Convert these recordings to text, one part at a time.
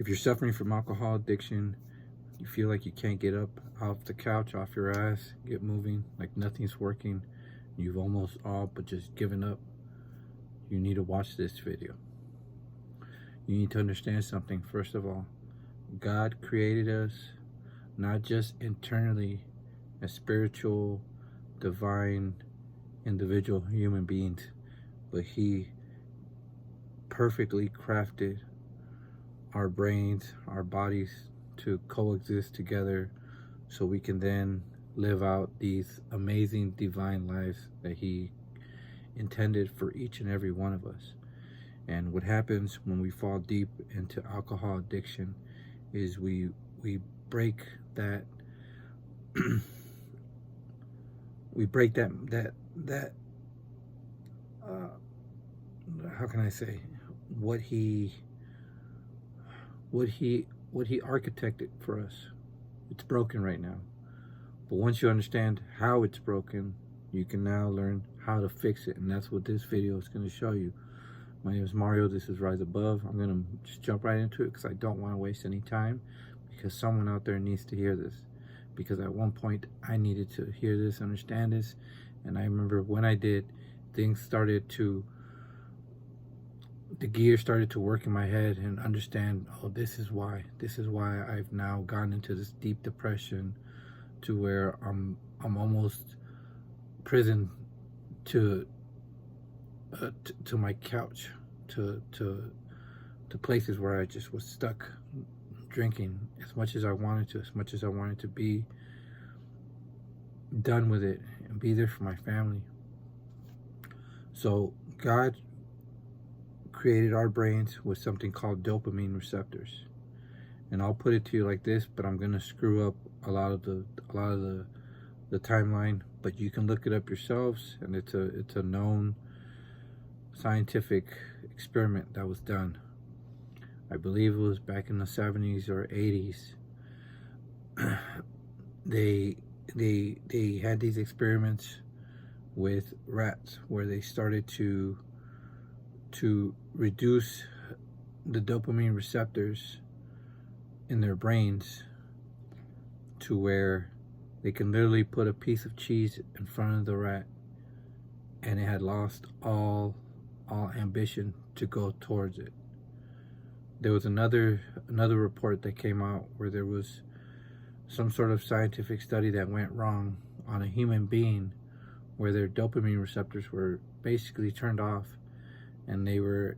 If you're suffering from alcohol addiction, you feel like you can't get up off the couch, off your ass, get moving, like nothing's working, you've almost all but just given up, you need to watch this video. You need to understand something. First of all, God created us not just internally as spiritual, divine, individual human beings, but He perfectly crafted our brains, our bodies to coexist together so we can then live out these amazing divine lives that He intended for each and every one of us. And what happens when we fall deep into alcohol addiction is we break that we break that how can I say, what he architected for us. It's broken right now, but once you understand how it's broken, you can now learn how to fix it, and that's what this video is going to show you. My name is Mario. This is Rise Above. I'm going to just jump right into it because I don't want to waste any time, because someone out there needs to hear this. Because at one point I needed to hear this, understand this, and I remember when I did, things started to, the gear started to work in my head and understand, oh, this is why I've now gotten into this deep depression to where I'm almost prison to my couch, to places where I just was stuck drinking as much as I wanted to be done with it and be there for my family. So God created our brains with something called dopamine receptors, and I'll put it to you like this, but I'm gonna screw up a lot of the timeline, but you can look it up yourselves, and it's a known scientific experiment that was done. I believe it was back in the 70s or 80s. They had these experiments with rats where they started to reduce the dopamine receptors in their brains to where they can literally put a piece of cheese in front of the rat and it had lost all ambition to go towards it. There was another report that came out where there was some sort of scientific study that went wrong on a human being where their dopamine receptors were basically turned off and they were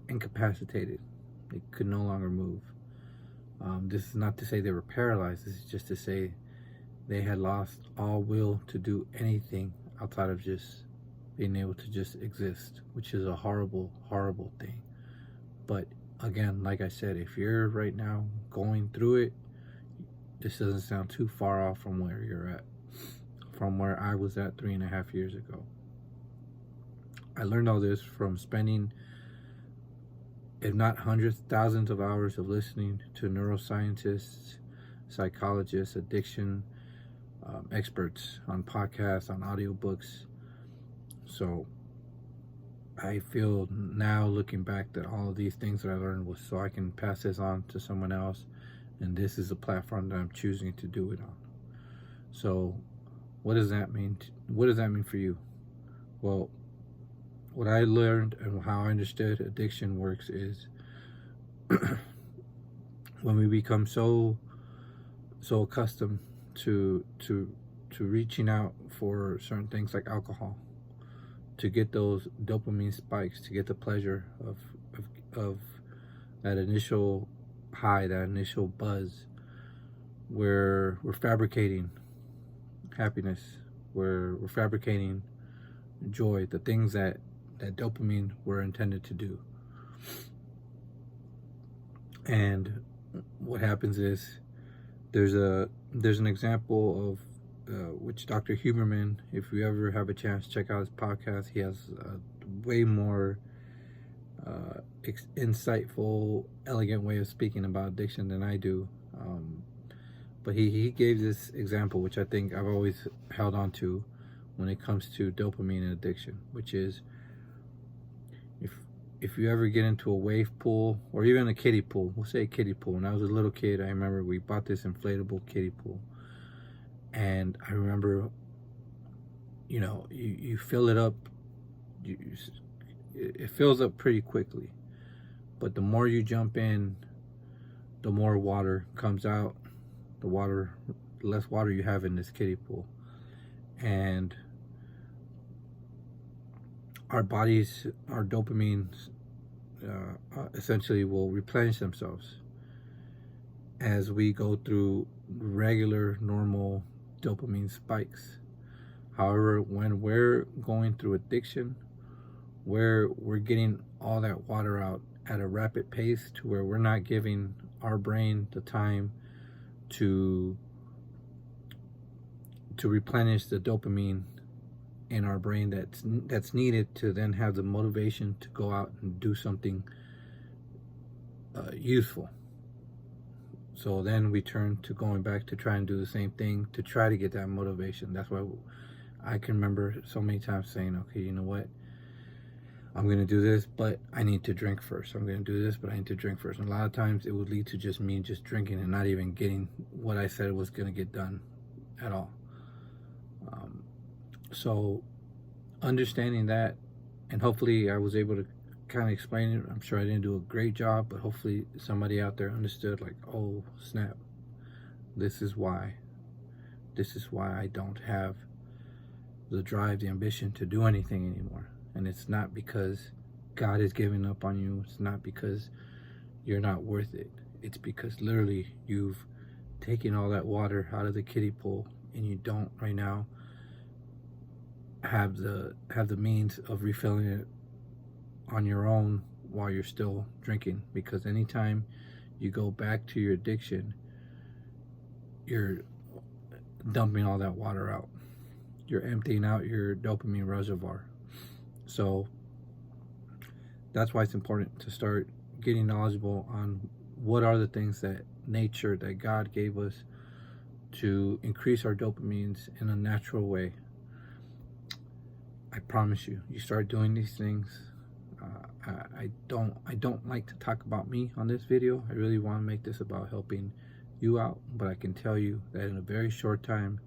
incapacitated. They could no longer move. This is not to say they were paralyzed. This is just to say they had lost all will to do anything outside of just being able to just exist, which is a horrible, horrible thing. But again, like I said, if you're right now going through it, this doesn't sound too far off from where you're at, from where I was at 3.5 years ago. I learned all this from spending, if not hundreds, thousands of hours of listening to neuroscientists, psychologists, addiction experts on podcasts, on audiobooks. So I feel now, looking back, that all of these things that I learned was so I can pass this on to someone else, and this is a platform that I'm choosing to do it on. So what does that mean? What does that mean for you? Well, what I learned and how I understood addiction works is when we become so accustomed to reaching out for certain things like alcohol, to get those dopamine spikes, to get the pleasure of that initial high, that initial buzz, where we're fabricating happiness, where we're fabricating joy, the things that dopamine were intended to do. And what happens is there's an example of which Dr. Huberman, if you ever have a chance, check out his podcast. He has a way more insightful, elegant way of speaking about addiction than I do. But he gave this example, which I think I've always held on to when it comes to dopamine and addiction, which is if you ever get into a wave pool or even a kiddie pool, we'll say a kiddie pool. When I was a little kid, I remember we bought this inflatable kiddie pool. And I remember, you know, you fill it up, it fills up pretty quickly. But the more you jump in, the more water comes out. The less water you have in this kiddie pool. And our bodies, our dopamine essentially will replenish themselves as we go through regular, normal dopamine spikes. However, when we're going through addiction, where we're getting all that water out at a rapid pace to where we're not giving our brain the time to replenish the dopamine in our brain that's needed to then have the motivation to go out and do something useful. So then we turn to going back to try and do the same thing to try to get that motivation. That's why I can remember so many times saying, okay, you know what? I'm going to do this, but I need to drink first. I'm going to do this, but I need to drink first. And a lot of times it would lead to just me just drinking and not even getting what I said was going to get done at all. So understanding that, and hopefully I was able to kind of explain it. I'm sure I didn't do a great job, but hopefully somebody out there understood, like, oh snap, this is why I don't have the drive, the ambition to do anything anymore. And it's not because God is giving up on you. It's not because you're not worth it. It's because literally you've taken all that water out of the kiddie pool and you don't right now have the means of refilling it on your own while you're still drinking. Because anytime you go back to your addiction, you're dumping all that water out. You're emptying out your dopamine reservoir. So that's why it's important to start getting knowledgeable on what are the things that nature, that God gave us to increase our dopamines in a natural way. I promise you, you start doing these things. I don't like to talk about me on this video. I really want to make this about helping you out, but I can tell you that in a very short time,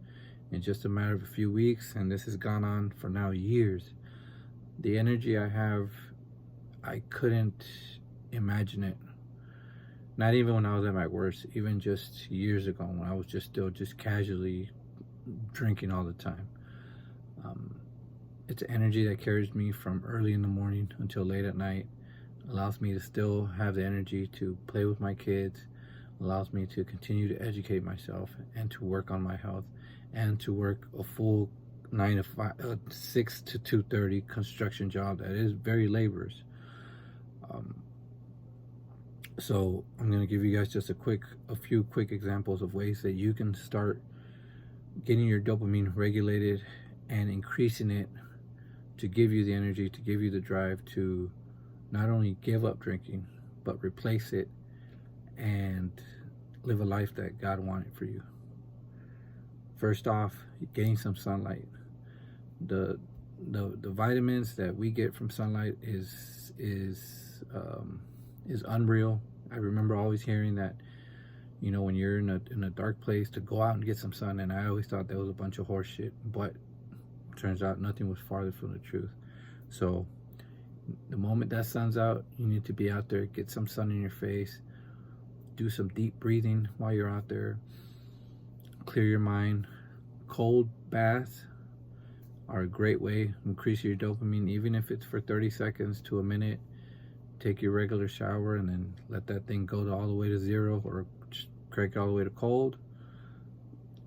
in just a matter of a few weeks, and this has gone on for now years, the energy I have, I couldn't imagine it. Not even when I was at my worst, even just years ago when I was still casually drinking all the time. It's energy that carries me from early in the morning until late at night, allows me to still have the energy to play with my kids, allows me to continue to educate myself and to work on my health and to work a full 6 to 2:30 construction job that is very laborious. So I'm going to give you guys just a few quick examples of ways that you can start getting your dopamine regulated and increasing it to give you the energy, to give you the drive to not only give up drinking, but replace it and live a life that God wanted for you. First off, getting some sunlight. The vitamins that we get from sunlight is unreal. I remember always hearing that, you know, when you're in a dark place, to go out and get some sun, and I always thought that was a bunch of horse shit, but turns out nothing was farther from the truth. So the moment that sun's out, you need to be out there, get some sun in your face, do some deep breathing while you're out there, clear your mind. Cold baths are a great way to increase your dopamine, even if it's for 30 seconds to a minute. Take your regular shower and then let that thing go all the way to 0, or just crank it all the way to cold,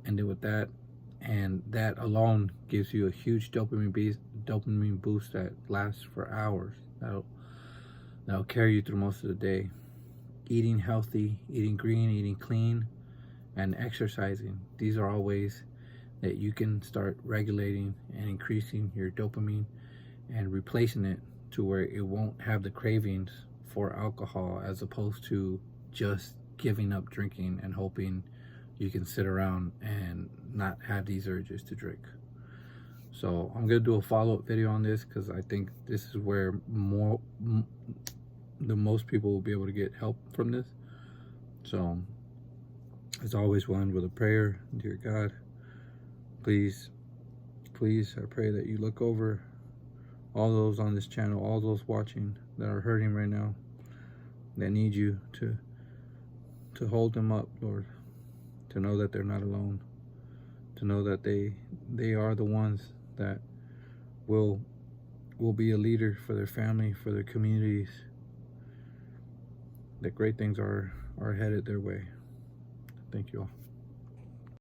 and do with that. And that alone gives you a huge dopamine boost that lasts for hours. That'll carry you through most of the day. Eating healthy, eating green, eating clean, and exercising. These are all ways that you can start regulating and increasing your dopamine and replacing it to where it won't have the cravings for alcohol, as opposed to just giving up drinking and hoping you can sit around and not have these urges to drink. So I'm gonna do a follow-up video on this, because I think this is where the most people will be able to get help from this. So as always, we'll end with a prayer. Dear God, please, I pray that you look over all those on this channel, all those watching that are hurting right now, that need you to hold them up, Lord, to know that they're not alone, to know that they are the ones that will be a leader for their family, for their communities, that great things are headed their way. Thank you all.